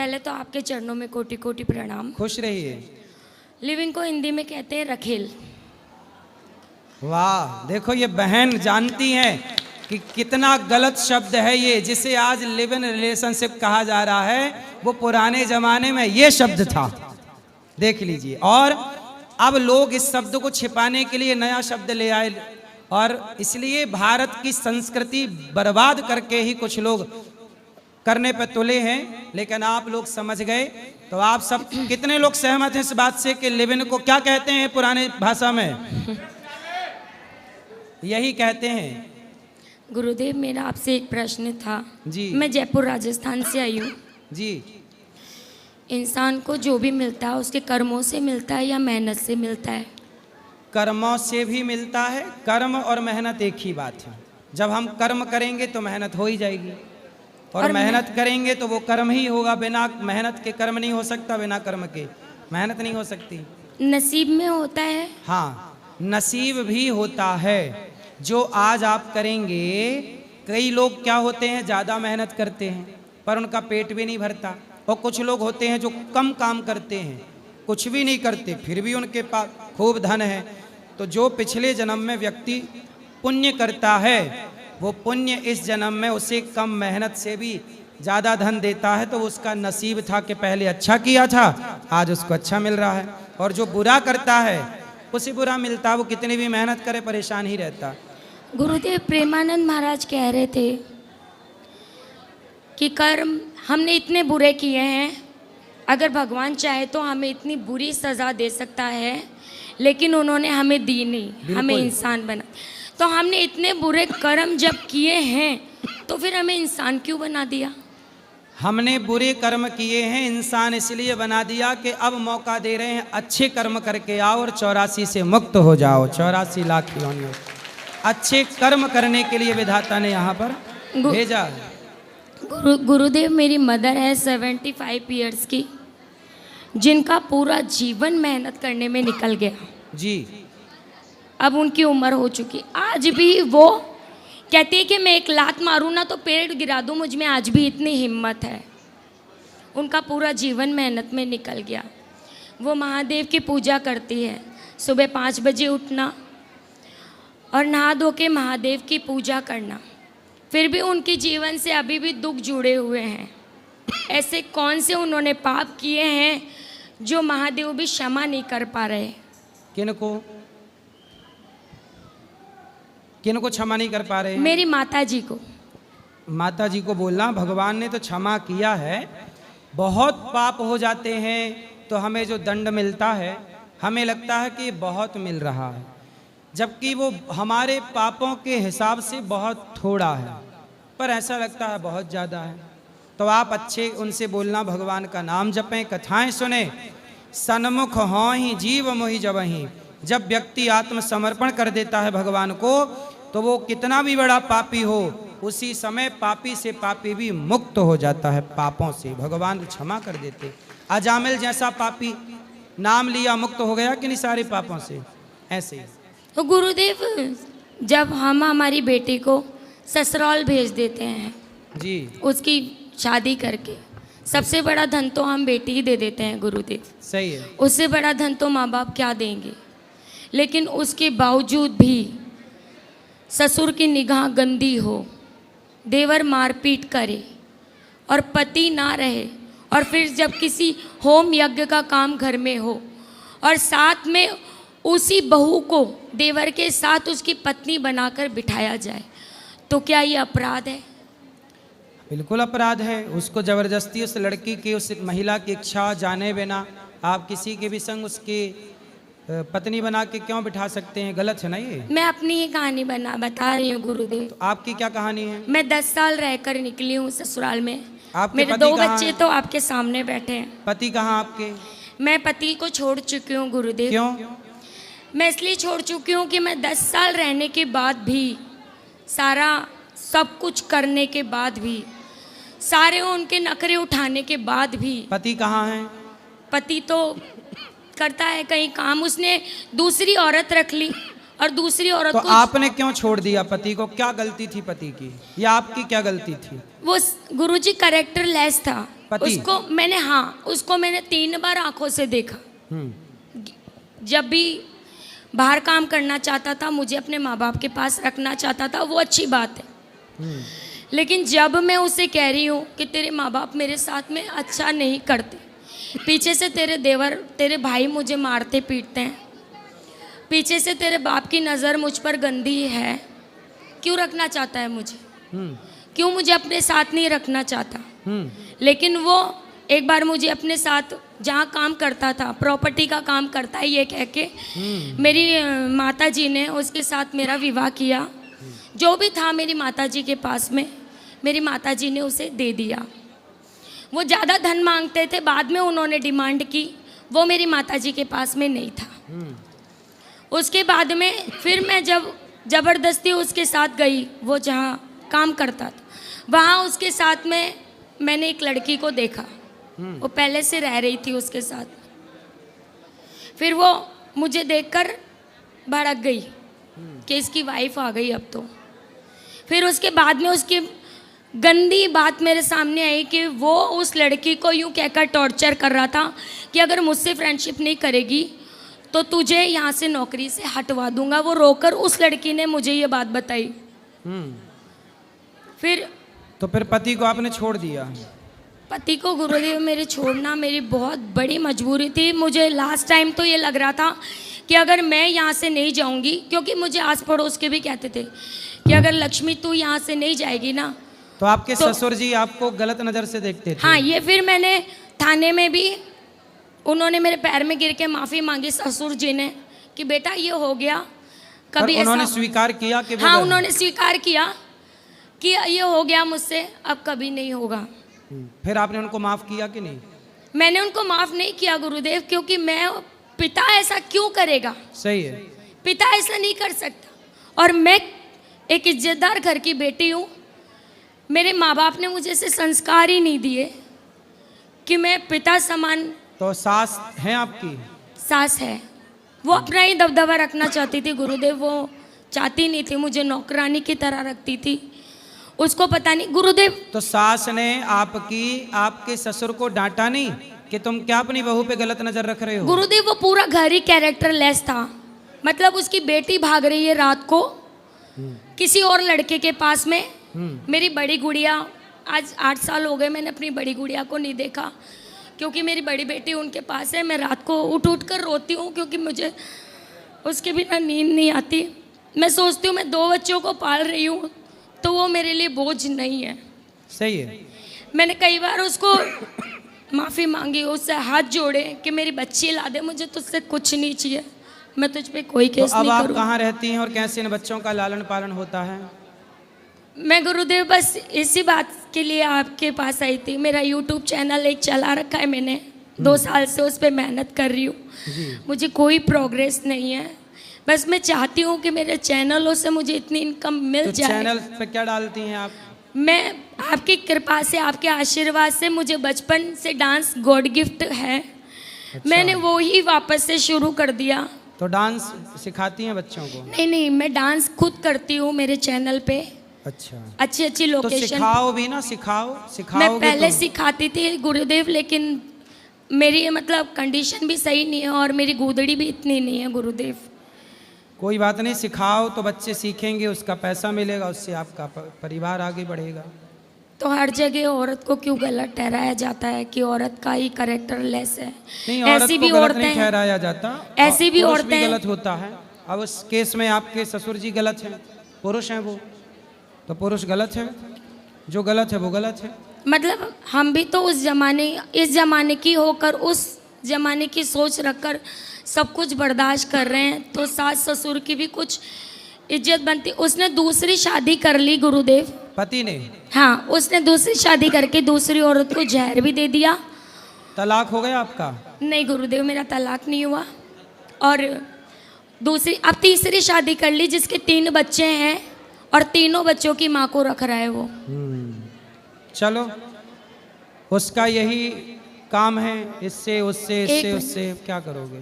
पहले तो आपके चरणों में कोटि कोटि प्रणाम। खुश रहिए। लिविंग को हिंदी में कहते हैं रखेल। वाह, देखो ये बहन जानती हैं कि कितना गलत शब्द है ये, जिसे आज लिव इन रिलेशनशिप कहा जा रहा है, वो पुराने जमाने में ये शब्द था। देख लीजिए। और अब लोग इस शब्द को छिपाने के लिए नया शब्द ले आए, और इसलिए भारत की संस्कृति बर्बाद करके ही कुछ लोग करने पे तुले हैं। लेकिन आप लोग समझ गए। तो आप सब कितने लोग सहमत हैं इस बात से कि लिव इन को क्या कहते हैं पुराने भाषा में? यही कहते हैं। गुरुदेव, मेरा आपसे एक प्रश्न था जी। मैं जयपुर राजस्थान से आई हूँ जी। इंसान को जो भी मिलता है उसके कर्मों से मिलता है या मेहनत से मिलता है? कर्मों से भी मिलता है। कर्म और मेहनत एक ही बात है। जब हम कर्म करेंगे तो मेहनत हो ही जाएगी, और मेहनत करेंगे तो वो कर्म ही होगा। बिना मेहनत के कर्म नहीं हो सकता, बिना कर्म के मेहनत नहीं हो सकती। नसीब में होता है। हाँ, नसीब भी होता है। जो आज आप करेंगे, कई लोग क्या होते हैं ज़्यादा मेहनत करते हैं पर उनका पेट भी नहीं भरता, और कुछ लोग होते हैं जो कम काम करते हैं, कुछ भी नहीं करते, फिर भी उनके पास खूब धन है। तो जो पिछले जन्म में व्यक्ति पुण्य करता है, वो पुण्य इस जन्म में उसे कम मेहनत से भी ज़्यादा धन देता है। तो उसका नसीब था कि पहले अच्छा किया था, आज उसको अच्छा मिल रहा है। और जो बुरा करता है उसे बुरा मिलता, वो कितनी भी मेहनत करे परेशान ही रहता। गुरुदेव, प्रेमानंद महाराज कह रहे थे कि कर्म हमने इतने बुरे किए हैं, अगर भगवान चाहे तो हमें इतनी बुरी सज़ा दे सकता है, लेकिन उन्होंने हमें दी नहीं, हमें इंसान बना। तो हमने इतने बुरे कर्म जब किए हैं तो फिर हमें इंसान क्यों बना दिया? हमने बुरे कर्म किए हैं, इंसान इसलिए बना दिया कि अब मौका दे रहे हैं अच्छे कर्म करके आओ और 84 से मुक्त हो जाओ। 84 लाख योनियों अच्छे कर्म करने के लिए विधाता ने यहाँ पर भेजा। गुरुदेव, मेरी मदर है 75 ईयर्स की, जिनका पूरा जीवन मेहनत करने में निकल गया जी। अब उनकी उम्र हो चुकी, आज भी वो कहती है कि मैं एक लात मारूं ना तो पेड़ गिरा दूं, मुझ में आज भी इतनी हिम्मत है। उनका पूरा जीवन मेहनत में निकल गया। वो महादेव की पूजा करती है, सुबह 5 बजे उठना और नहा धो के महादेव की पूजा करना, फिर भी उनके जीवन से अभी भी दुख जुड़े हुए हैं। ऐसे कौन से उन्होंने पाप किए हैं जो महादेव भी क्षमा नहीं कर पा रहे? किनको किनको क्षमा नहीं कर पा रहे? मेरी माता जी को। माता जी को बोलना, भगवान ने तो क्षमा किया है। बहुत पाप हो जाते हैं तो हमें जो दंड मिलता है, हमें लगता है कि बहुत मिल रहा है, जबकि वो हमारे पापों के हिसाब से बहुत थोड़ा है, पर ऐसा लगता है बहुत ज़्यादा है। तो आप अच्छे उनसे बोलना, भगवान का नाम जपें, कथाएं सुने, सन्मुख हों ही जीव मोहि जबहि। जब व्यक्ति आत्मसमर्पण कर देता है भगवान को, तो वो कितना भी बड़ा पापी हो, उसी समय पापी से पापी भी मुक्त हो जाता है। पापों से भगवान क्षमा कर देते। अजामिल जैसा पापी नाम लिया, मुक्त हो गया कि नहीं सारे पापों से? ऐसे ही। तो गुरुदेव, जब हम हमारी बेटी को ससुराल भेज देते हैं जी, उसकी शादी करके, सबसे बड़ा धन तो हम बेटी ही दे देते हैं गुरुदेव। सही है। उससे बड़ा धन तो माँ बाप क्या देंगे? लेकिन उसके बावजूद भी ससुर की निगाह गंदी हो, देवर मारपीट करे और पति ना रहे, और फिर जब किसी होम यज्ञ का काम घर में हो और साथ में उसी बहू को देवर के साथ उसकी पत्नी बनाकर बिठाया जाए, तो क्या ये अपराध है? बिल्कुल अपराध है। उसको जबरदस्ती उस लड़की की, उस महिला की इच्छा जाने बिना आप किसी के भी संग उसकी पत्नी बना के क्यों बिठा सकते हैं? गलत है ना ये। मैं अपनी ही कहानी बता रही हूँ गुरुदेव। तो आपकी क्या कहानी है? मैं 10 साल रहकर निकली हूँ ससुराल में। आपके मेरे पति 2 कहाँ बच्चे हैं? तो आपके सामने बैठे हैं। पति कहाँ आपके? मैं पति को छोड़ चुकी हूँ गुरुदेव। क्यों? मैं इसलिए छोड़ चुकी हूँ कि मैं 10 साल रहने के बाद भी, सारा सब कुछ करने के बाद भी, सारे उनके नखरे उठाने के बाद भी, पति कहाँ हैं? पति तो करता है कहीं काम, उसने दूसरी औरत रख ली और दूसरी औरत तो को आपने क्यों छोड़ दिया पति को? क्या गलती थी पति की या आपकी क्या गलती थी? वो गुरुजी कैरेक्टर लेस था। पति? उसको मैंने 3 बार आंखों से देखा। हम्म। जब भी बाहर काम करना चाहता था, मुझे अपने माँ बाप के पास रखना चाहता था, वो अच्छी बात है। लेकिन जब मैं उसे कह रही हूँ कि तेरे माँ बाप मेरे साथ में अच्छा नहीं करते, पीछे से तेरे देवर तेरे भाई मुझे मारते पीटते हैं, पीछे से तेरे बाप की नज़र मुझ पर गंदी है, क्यों रखना चाहता है मुझे? क्यों मुझे अपने साथ नहीं रखना चाहता? लेकिन वो एक बार मुझे अपने साथ जहाँ काम करता था, प्रॉपर्टी का काम करता है ये कह के, मेरी माता जी ने उसके साथ मेरा विवाह किया। जो भी था मेरी माता जी के पास में, मेरी माता जी ने उसे दे दिया। वो ज़्यादा धन मांगते थे, बाद में उन्होंने डिमांड की, वो मेरी माता जी के पास में नहीं था। उसके बाद में फिर मैं जब ज़बरदस्ती उसके साथ गई, वो जहाँ काम करता था, वहाँ उसके साथ में मैंने एक लड़की को देखा। वो पहले से रह रही थी उसके साथ। फिर वो मुझे देखकर भड़क गई कि इसकी वाइफ आ गई अब तो। फिर उसके बाद में उसकी गंदी बात मेरे सामने आई कि वो उस लड़की को यूँ कहकर टॉर्चर कर रहा था कि अगर मुझसे फ्रेंडशिप नहीं करेगी तो तुझे यहाँ से नौकरी से हटवा दूंगा। वो रोकर उस लड़की ने मुझे ये बात बताई। फिर पति को आपने छोड़ दिया? पति को गुरुदेव मेरे छोड़ना मेरी बहुत बड़ी मजबूरी थी। मुझे लास्ट टाइम तो ये लग रहा था कि अगर मैं यहाँ से नहीं जाऊँगी, क्योंकि मुझे आस पड़ोस के भी कहते थे कि अगर लक्ष्मी तू यहाँ से नहीं जाएगी ना तो आपके ससुर जी आपको गलत नज़र से देखते थे? हाँ, ये फिर मैंने थाने में भी, उन्होंने मेरे पैर में गिर के माफ़ी मांगी ससुर जी ने कि बेटा ये हो गया। कभी उन्होंने स्वीकार किया कि हाँ, उन्होंने स्वीकार किया कि ये हो गया मुझसे, अब कभी नहीं होगा। फिर आपने उनको माफ़ किया कि नहीं? मैंने उनको माफ़ नहीं किया गुरुदेव, क्योंकि पिता ऐसा क्यों करेगा? सही है, पिता ऐसा नहीं कर सकता। और मैं एक इज्जतदार घर की बेटी हूँ। मेरे माँ बाप ने मुझे ऐसे संस्कार ही नहीं दिए कि मैं पिता समान। तो सास है आपकी? सास है, वो अपना ही दबदबा रखना चाहती थी गुरुदेव। वो चाहती नहीं थी मुझे, नौकरानी की तरह रखती थी। उसको पता नहीं गुरुदेव। तो सास ने आपके ससुर को डांटा नहीं कि तुम क्या अपनी बहू पे गलत नजर रख रहे हो? गुरुदेव वो पूरा घर ही कैरेक्टर लेस था। मतलब उसकी बेटी भाग रही है रात को किसी और लड़के के पास में। मेरी बड़ी गुड़िया, आज 8 साल हो गए मैंने अपनी बड़ी गुड़िया को नहीं देखा, क्योंकि मेरी बड़ी बेटी उनके पास है। मैं रात को उठ कर रोती हूँ, क्योंकि मुझे उसके बिना नींद नहीं आती। मैं सोचती हूँ मैं 2 बच्चों को पाल रही हूँ तो वो मेरे लिए बोझ नहीं है। सही है। मैंने कई बार उसको माफ़ी मांगी, उससे हाथ जोड़े कि मेरी बच्ची ला दे, मुझे तुझसे कुछ नहीं चाहिए, मैं तुझ पे कोई केस नहीं करूँ। अब आप कहाँ रहती हैं और कैसे इन बच्चों का लालन पालन होता है? मैं गुरुदेव बस इसी बात के लिए आपके पास आई थी। मेरा YouTube चैनल एक चला रखा है मैंने, 2 साल से उस पर मेहनत कर रही हूँ। मुझे कोई प्रोग्रेस नहीं है। बस मैं चाहती हूँ कि मेरे चैनलों से मुझे इतनी इनकम मिल जाए। चैनल पे क्या डालती हैं आप? मैं आपकी कृपा से, आपके आशीर्वाद से, मुझे बचपन से डांस गॉड गिफ्ट है। अच्छा। मैंने वो ही वापस से शुरू कर दिया। तो डांस सिखाती हैं बच्चों को? नहीं, मैं डांस खुद करती हूँ मेरे चैनल पे। अच्छा, अच्छी लोकेशन। तो सिखाओ भी ना, सिखाओ। मैं पहले सिखाती थी गुरुदेव, लेकिन मेरी मतलब कंडीशन भी सही नहीं है और मेरी गूदड़ी भी इतनी नहीं है गुरुदेव। कोई बात नहीं, सिखाओ तो बच्चे सीखेंगे, उसका पैसा मिलेगा, उससे आपका परिवार आगे बढ़ेगा। तो हर जगह औरत को क्यों गलत ठहराया जाता है कि औरत का ही कैरेक्टर लेस है? नहीं, ऐसी भी औरतें नहीं ठहराया जाता, ऐसी भी औरतें गलत होता है। अब उस केस में आपके ससुर जी गलत हैं, पुरुष हैं वो, तो पुरुष गलत है, जो गलत है वो गलत है। मतलब हम भी तो इस जमाने की होकर उस जमाने की सोच रखकर सब कुछ बर्दाश्त कर रहे हैं, तो सास ससुर की भी कुछ इज्जत बनती। उसने दूसरी शादी कर ली गुरुदेव, पति ने। हाँ, उसने दूसरी शादी करके दूसरी औरत को जहर भी दे दिया। तलाक हो गया आपका? नहीं गुरुदेव, मेरा तलाक नहीं हुआ। और अब तीसरी शादी कर ली, जिसके 3 बच्चे हैं और तीनों बच्चों की माँ को रख रहा है वो। चलो, उसका यही काम है, इससे उससे क्या करोगे?